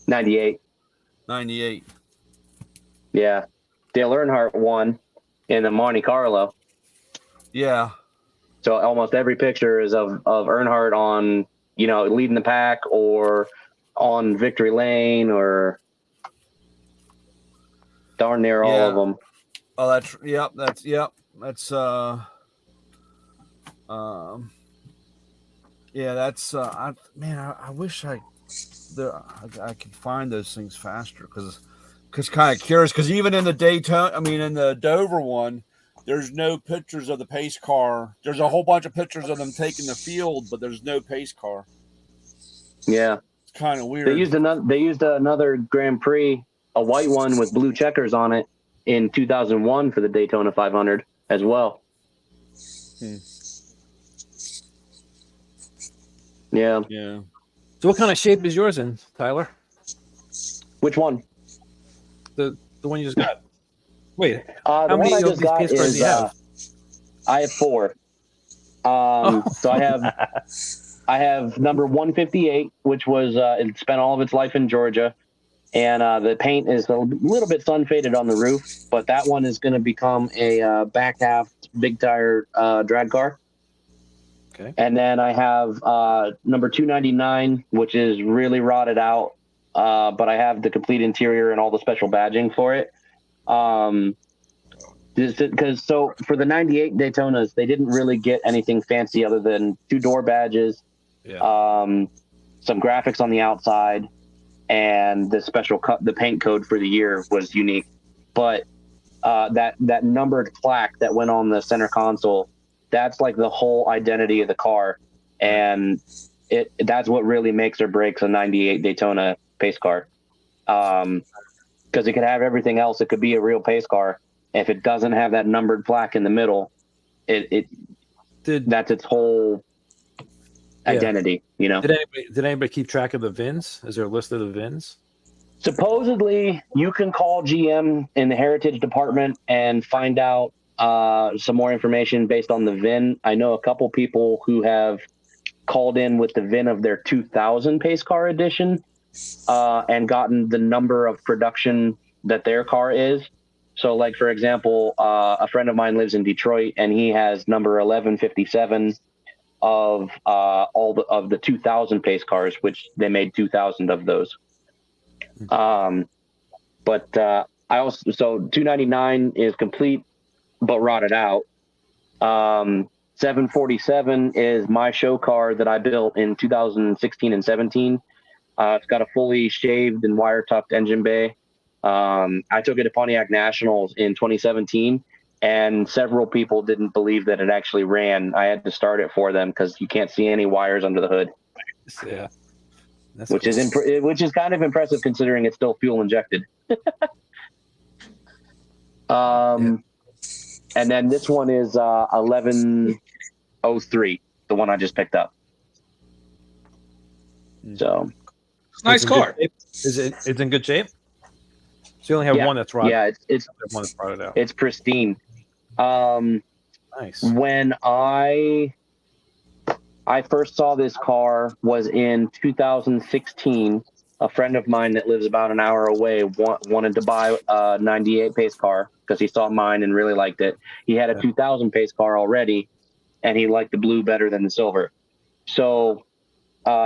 98. 98. Yeah. Dale Earnhardt won in the Monte Carlo. Yeah. So almost every picture is of Earnhardt on, leading the pack or on victory lane, or darn near all of them. Oh, that's I wish I could find those things faster, because kind of curious, because even in the Daytona, in the Dover one, there's no pictures of the pace car. There's a whole bunch of pictures of them taking the field, but there's no pace car. Yeah, it's kind of weird. They used another Grand Prix, a white one with blue checkers on it, in 2001 for the Daytona 500 as well. Yeah. Yeah. So what kind of shape is yours in, Tyler? Which one? The one you just got. Wait, how many of these pace cars do you have? I have 4. So I have number 158, which was it spent all of its life in Georgia, and the paint is a little bit sun faded on the roof, but that one is going to become a back half big tire drag car. Okay. And then I have number 299, which is really rotted out, but I have the complete interior and all the special badging for it. Because for the 98 Daytonas, they didn't really get anything fancy other than 2 door badges, some graphics on the outside, and the special the paint code for the year was unique. But that numbered plaque that went on the center console, that's like the whole identity of the car, and that's what really makes or breaks a 98 Daytona pace car. Because it could have everything else, it could be a real pace car. If it doesn't have that numbered plaque in the middle, that's its whole identity. You know, Did anybody keep track of the VINs? Is there a list of the VINs? Supposedly, you can call GM in the heritage department and find out some more information based on the VIN. I know a couple people who have called in with the VIN of their 2000 pace car edition and gotten the number of production that their car is. So, like, for example, a friend of mine lives in Detroit, and he has number 1157 of all of the 2000 pace cars, which they made 2000 of those. But I also, so 299 is complete but rotted out. 747 is my show car that I built in 2016 and 17. It's got a fully shaved and wire tucked engine bay. I took it to Pontiac Nationals in 2017, and several people didn't believe that it actually ran. I had to start it for them because you can't see any wires under the hood. Yeah. Which is kind of impressive considering it's still fuel injected. And then this one is 1103, the one I just picked up. So nice car. Is it's in good shape? So you only have one that's rotted. Yeah, it's one that's rotted out. It's pristine. Nice. When I first saw this car was in 2016. A friend of mine that lives about an hour away wanted to buy a 98 pace car because he saw mine and really liked it. He had a 2000 pace car already, and he liked the blue better than the silver. So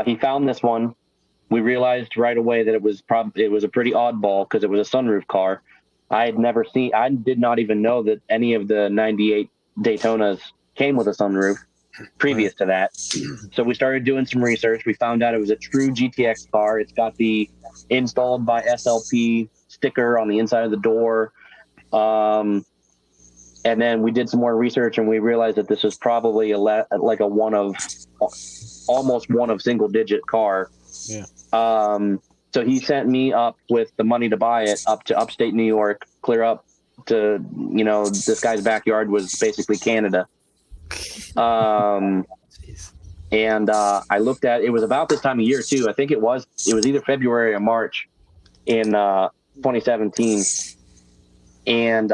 he found this one. We realized right away that it was a pretty oddball because it was a sunroof car. I did not even know that any of the 98 Daytonas came with a sunroof previous to that. So we started doing some research. We found out it was a true GTX car. It's got the installed by SLP sticker on the inside of the door. And then we did some more research and we realized that this was probably almost one of single digit car. Yeah. So he sent me up with the money to buy it up to upstate New York, clear up to, this guy's backyard was basically Canada. And I looked at it was about this time of year too. I think it was either February or March in 2017, and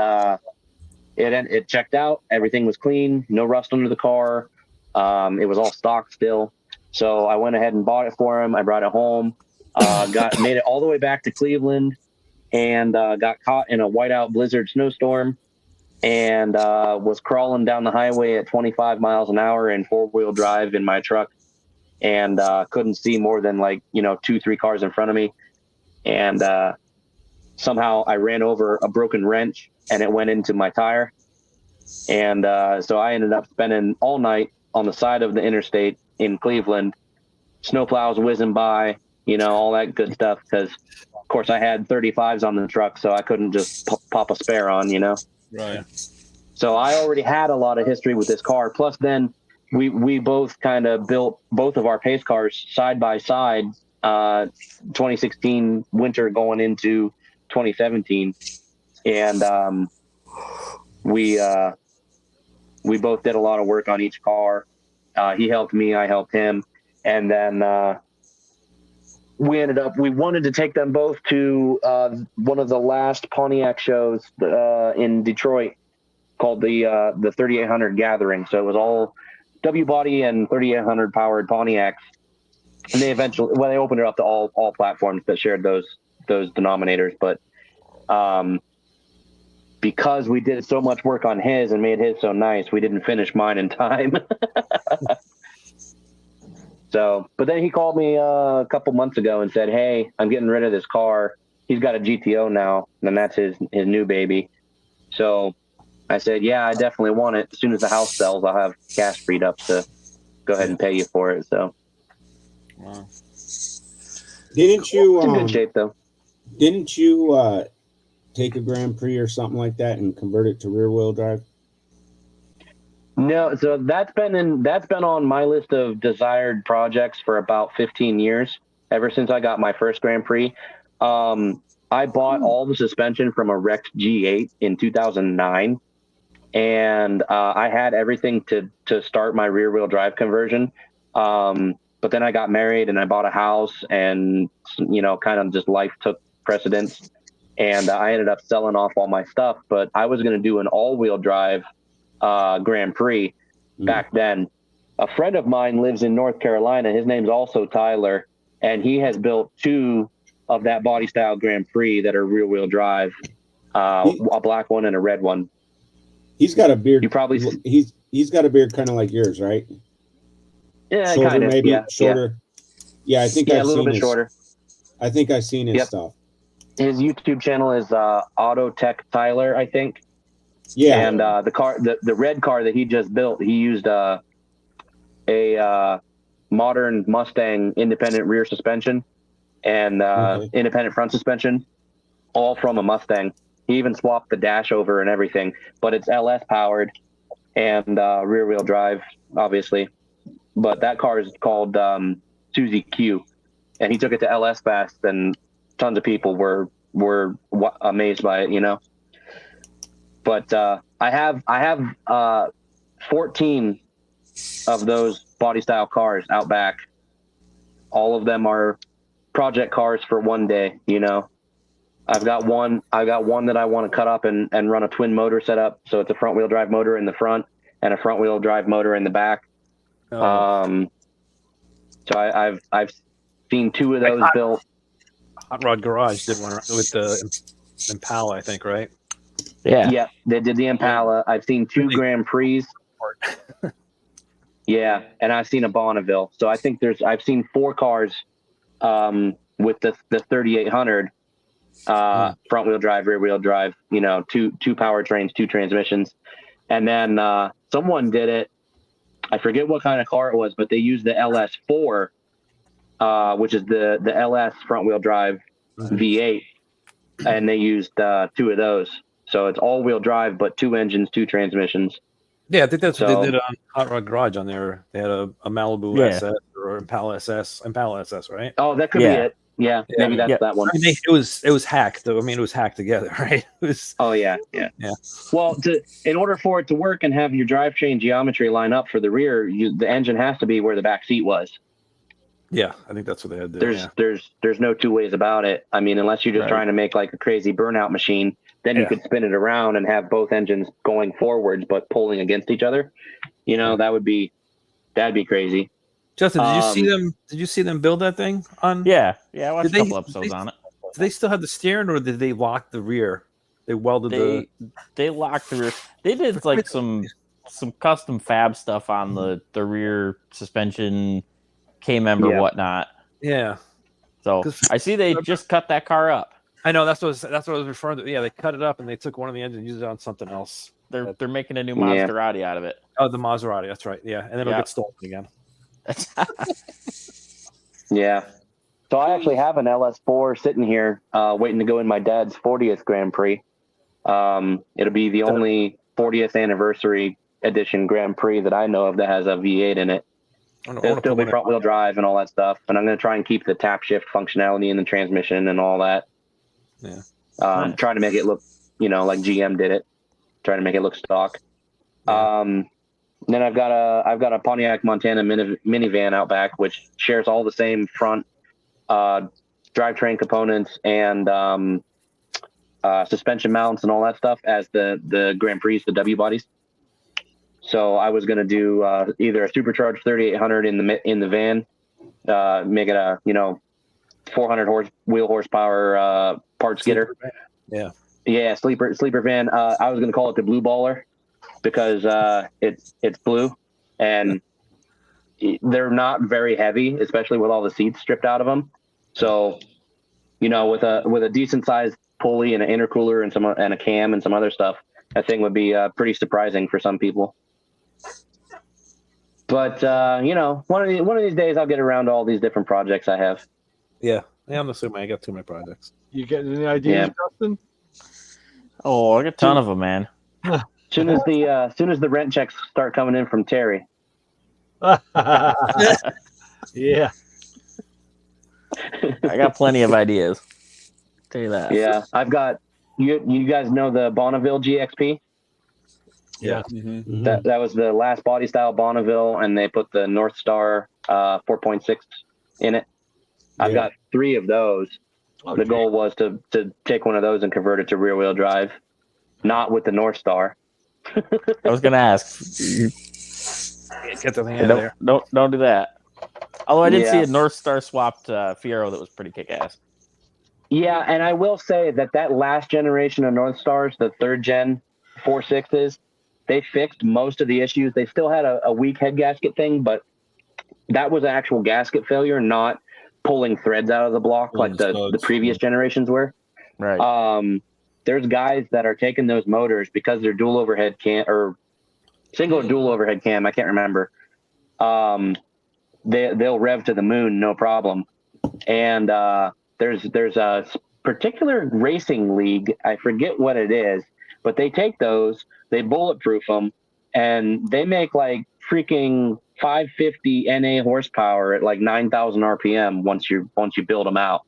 it checked out. Everything was clean, no rust under the car. It was all stock still. So I went ahead and bought it for him. I brought it home, made it all the way back to Cleveland, and got caught in a whiteout blizzard snowstorm. And was crawling down the highway at 25 miles an hour in 4-wheel drive in my truck, and couldn't see more than 2-3 cars in front of me. And somehow I ran over a broken wrench and it went into my tire. And so I ended up spending all night on the side of the interstate in Cleveland, snowplows whizzing by, all that good stuff. Because of course I had 35s on the truck, so I couldn't just pop a spare on, Right. So I already had a lot of history with this car. Plus, then we both kind of built both of our pace cars side by side. 2016 winter going into 2017, and we both did a lot of work on each car. He helped me, I helped him, and then we wanted to take them both to one of the last Pontiac shows in Detroit called the 3800 Gathering. So it was all W body and 3800 powered Pontiacs. And they they opened it up to all platforms that shared those denominators. But because we did so much work on his and made his so nice, we didn't finish mine in time. So, but then he called me a couple months ago and said, "Hey, I'm getting rid of this car. He's got a GTO now, and that's his new baby." So I said, "Yeah, I definitely want it. As soon as the house sells, I'll have cash freed up to go ahead and pay you for it." So, wow. Didn't you? It's in good shape though. Didn't you take a Grand Prix or something like that and convert it to rear wheel drive? No, so that's been on my list of desired projects for about 15 years, ever since I got my first Grand Prix. I bought all the suspension from a wrecked G8 in 2009, and I had everything to start my rear wheel drive conversion. But then I got married and I bought a house, and kind of just life took precedence, and I ended up selling off all my stuff. But I was going to do an all-wheel drive Grand Prix back then. A friend of mine lives in North Carolina. His name's also Tyler, and he has built 2 of that body style Grand Prix that are rear-wheel drive, a black one and a red one. He's got a beard. You probably he's got a beard kind of like yours, right? Yeah, shorter, kind of, maybe shorter. Yeah, I think I've a little seen bit shorter. I think I've seen his stuff. His YouTube channel is Auto Tech Tyler, I think. Yeah, and the red car that he just built, he used a modern Mustang independent rear suspension and independent front suspension, all from a Mustang. He even swapped the dash over and everything, but it's LS powered and rear wheel drive, obviously. But that car is called Suzy Q, and he took it to LS fast, and tons of people were amazed by it, But I have 14 of those body style cars out back. All of them are project cars for one day, I've got one that I want to cut up and run a twin motor setup. So it's a front wheel drive motor in the front and a front wheel drive motor in the back. So I've seen 2 of those built. Hot Rod Garage did one with the Impala, I think, right? Yeah, they did the Impala. I've seen 2 Grand Prix. Yeah, and I've seen a Bonneville. So I think I've seen 4 cars with the 3800 front wheel drive, rear wheel drive, 2 powertrains, 2 transmissions. And then someone did it. I forget what kind of car it was, but they used the LS4, which is the LS front wheel drive V8, and they used 2 of those. So it's all wheel drive, but 2 engines, 2 transmissions. Yeah, I think that's what they did on Hot Rod Garage. On there, they had a Malibu SS or Impala SS, right? Oh, that could be it. Yeah, maybe that's that one. I mean, it was hacked, though. I mean, it was hacked together, right? It was. Oh yeah. Well, in order for it to work and have your drivetrain geometry line up for the rear, the engine has to be where the back seat was. Yeah, I think that's what they had to do. There's no 2 ways about it. I mean, unless you're just trying to make like a crazy burnout machine, then you could spin it around and have both engines going forwards but pulling against each other. That'd be crazy. Justin, did you see them build that thing on? Yeah, I watched a couple episodes on it. Do they still have the steering, or did they lock the rear? They welded they locked the rear. They did like some custom fab stuff on the rear suspension, K-member, whatnot. Yeah. So I see they just cut that car up. I know that's what I was referring to. Yeah, they cut it up and they took one of the engines and used it on something else. They're making a new Maserati out of it. Oh, the Maserati, that's right. Yeah, and then it'll get stolen again. Yeah. So I actually have an LS4 sitting here waiting to go in my dad's 40th Grand Prix. It'll be the only 40th anniversary edition Grand Prix that I know of that has a V8 in it. It'll still be front wheel drive and all that stuff. And I'm going to try and keep the tap shift functionality in the transmission and all that. Yeah. Trying to make it look, like GM did it. Trying to make it look stock. Yeah. Then I've got a Pontiac Montana minivan out back, which shares all the same front drivetrain components and suspension mounts and all that stuff as the Grand Prix, the W bodies. So I was going to do either a supercharged 3800 in the van, make it a 400 wheel horsepower parts getter. Yeah, sleeper van. I was going to call it the Blue Baller because it's blue and they're not very heavy, especially with all the seats stripped out of them. So, with a decent sized pulley and an intercooler and a cam and some other stuff, that thing would be pretty surprising for some people. But one of these days I'll get around to all these different projects I have. Yeah, I'm assuming I got too many projects. You get any ideas, Justin? Oh, I got a ton of them, man. Soon as the rent checks start coming in from Terry. Yeah. I got plenty of ideas. I'll tell you that. Yeah, I've got you guys know the Bonneville GXP? Yeah. That was the last body style Bonneville, and they put the North Star 4.6 in it. I've got 3 of those. The goal was to take one of those and convert it to rear wheel drive, not with the North Star. I was gonna ask. Get the thing out of there. Don't do that. Although I did see a North Star swapped Fiero that was pretty kick-ass. Yeah, and I will say that last generation of North Stars, the 3rd gen 4.6s, they fixed most of the issues. They still had a weak head gasket thing, but that was an actual gasket failure, not pulling threads out of the block like the previous generations were. Right. There's guys that are taking those motors because they're dual overhead cam or single or dual overhead cam. I can't remember. They'll rev to the moon, no problem. And there's a particular racing league. I forget what it is, but they take those, they bulletproof them, and they make like freaking 550 NA horsepower at like 9,000 RPM once you build them out.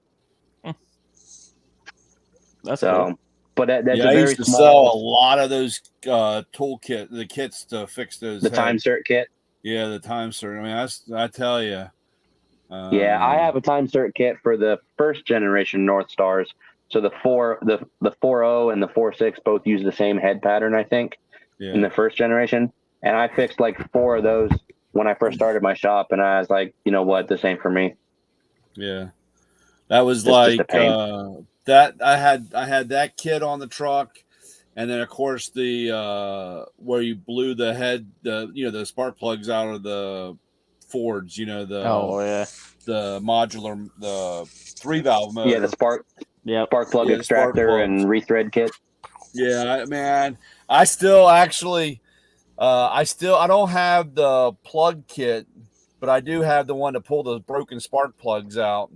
That's cool. But that's I used to sell a lot of those toolkit, the kits to fix those. The time cert kit. Yeah, the time cert. I mean, I tell you. Yeah, I have a time cert kit for the 1st generation North Stars. So the 4.0 and the 4.6 both use the same head pattern, I think, in the 1st generation. And I fixed like 4 of those when I first started my shop, and I was like, you know what, this ain't for me. Yeah, that was that. I had that kit on the truck, and then of course the where you blew the head, the spark plugs out of the Fords, the the modular, the 3-valve motor. Yeah, the spark plug extractor and rethread kit. Yeah, man, I still actually. I don't have the plug kit, but I do have the one to pull the broken spark plugs out.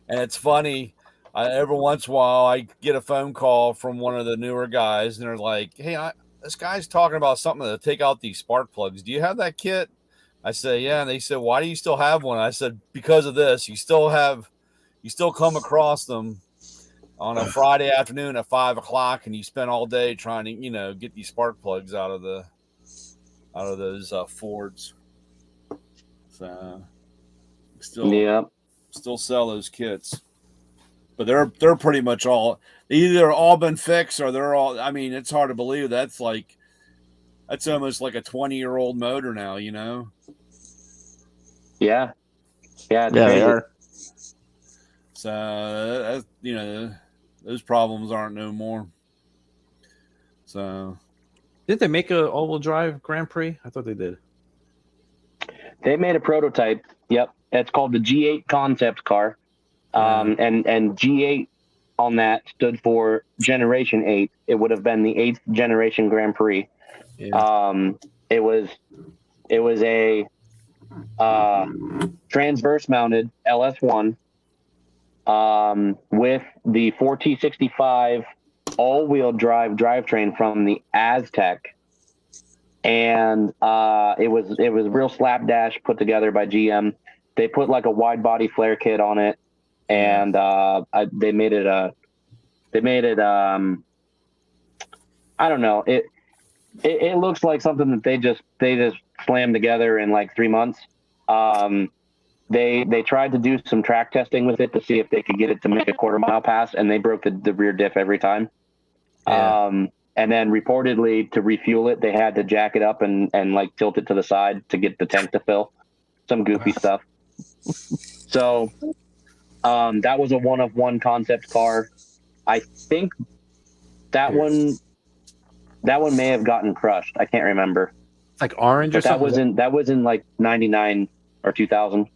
And it's funny, every once in a while I get a phone call from one of the newer guys, and they're like, "Hey, this guy's talking about something to take out these spark plugs. Do you have that kit?" I say, "Yeah." And they said, "Why do you still have one?" I said, "Because of this. You still come across them on a Friday afternoon at 5:00, and you spend all day trying to, get these spark plugs out of those Fords." So still sell those kits, but they're pretty much either all been fixed or they're all. I mean, it's hard to believe that's almost like a 20-year-old motor now. Yeah, they are. So those problems aren't no more. So, did they make a all-wheel drive Grand Prix? I thought they did. They made a prototype. Yep, it's called the G8 concept car, and G8 on that stood for Generation 8. It would have been the 8th generation Grand Prix. Yeah. It was a transverse mounted LS1. With the 4T65 all-wheel drive drivetrain from the Aztec, and it was real slapdash put together by GM. They put like a wide body flare kit on it, and they made it. I don't know. It looks like something that they just slammed together in like 3 months. They tried to do some track testing with it to see if they could get it to make a quarter-mile pass, and they broke the rear diff every time. Yeah. And then reportedly to refuel it, they had to jack it up and like tilt it to the side to get the tank to fill. Some goofy stuff. So that was a one-of-one concept car. I think that one may have gotten crushed. I can't remember. It's like orange or something. That was in like 99 or 2000.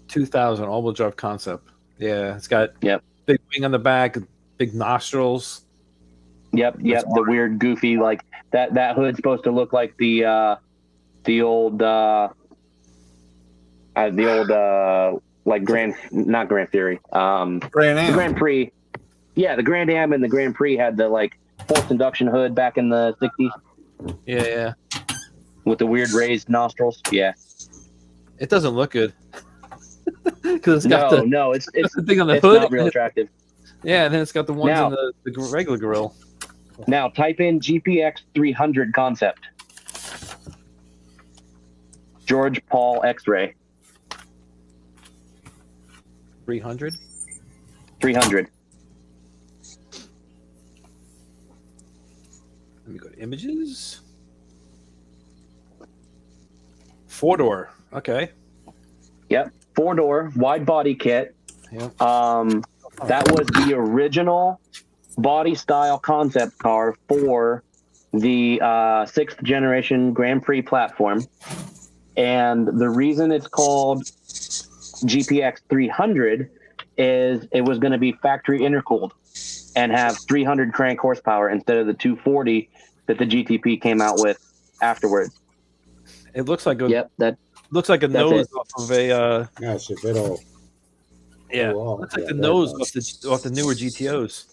2000 all-wheel drive concept. Yeah, it's got big wing on the back, big nostrils. Yep. The weird, goofy, like that hood's supposed to look like the old like not Grand Theory, Grand Am. The Grand Prix. Yeah, the Grand Am and the Grand Prix had the like forced induction hood back in the 60s. Yeah. With the weird raised nostrils. Yeah. It doesn't look good. Because it's got it's the thing on the hood. It's not real attractive. Yeah, and then it's got the ones in the regular grill. Now type in GPX 300 concept. George Paul X-Ray 300. 300. Let me go to images. 4-door. Okay. Yep, 4-door, wide body kit. Yep. That was the original body style concept car for the 6th generation Grand Prix platform. And the reason it's called GPX 300 is it was going to be factory intercooled and have 300 crank horsepower instead of the 240 that the GTP came out with afterwards. It looks like a that's a nose off of a gosh, if it'll looks like the nose off the newer GTOs.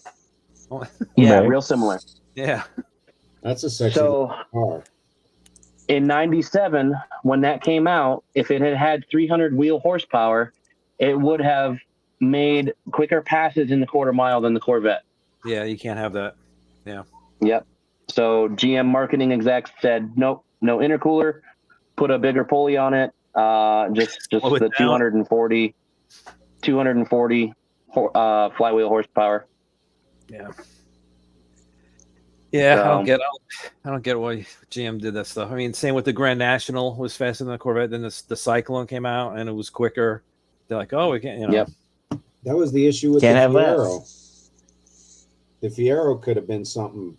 Yeah, real similar. Yeah. That's a sexy car. In 97, when that came out, if it had had 300 wheel horsepower, it would have made quicker passes in the quarter mile than the Corvette. Yeah, you can't have that. Yeah. Yep. So GM marketing execs said, nope, no intercooler, put a bigger pulley on it, just the 240 flywheel horsepower. Yeah. Yeah, So, I don't get why GM did that stuff. I mean, same with the Grand National was faster than the Corvette. Then the Cyclone came out and it was quicker. They're like, oh, we can't. You know. Yep. That was the issue with Can't the have that. Fiero. The Fiero could have been something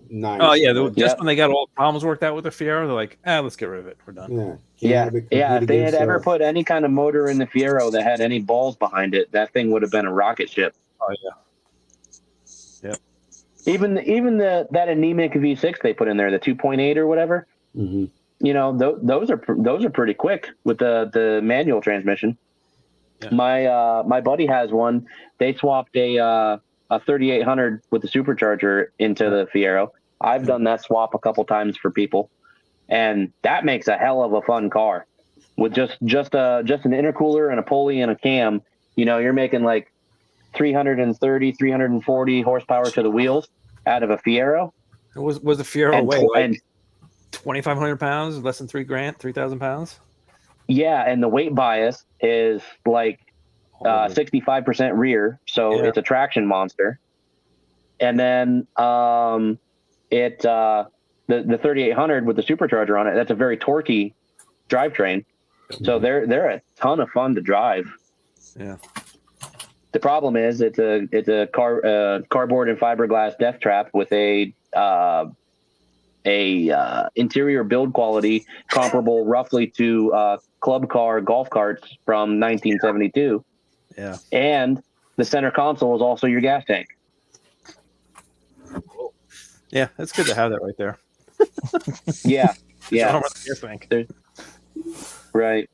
nice. Oh yeah, just when they got all the problems worked out with the Fiero, they're like, let's get rid of it. We're done. Yeah. If they had ever put any kind of motor in the Fiero that had any balls behind it, that thing would have been a rocket ship. Oh yeah. Yep. Even that anemic V6 they put in there, the 2.8 or whatever. Mm-hmm. You know, those are pretty quick with the manual transmission. Yeah. My buddy has one. They swapped a 3800 with the supercharger into the Fiero. I've done that swap a couple times for people, and that makes a hell of a fun car with just an intercooler and a pulley and a cam. You know, you're making like 330, 340 horsepower to the wheels out of a Fiero. Was the Fiero weigh 2,500 pounds, less than $3,000, 3,000 pounds? Yeah, and the weight bias is like 65% rear, so it's a traction monster. And then the 3800 with the supercharger on it, that's a very torquey drivetrain. So they're a ton of fun to drive. Yeah. The problem is it's a cardboard and fiberglass death trap with a interior build quality comparable roughly to club car golf carts from 1972. Yeah. And the center console is also your gas tank. Yeah, it's good to have that right there. Yeah. I don't know what you think. Right.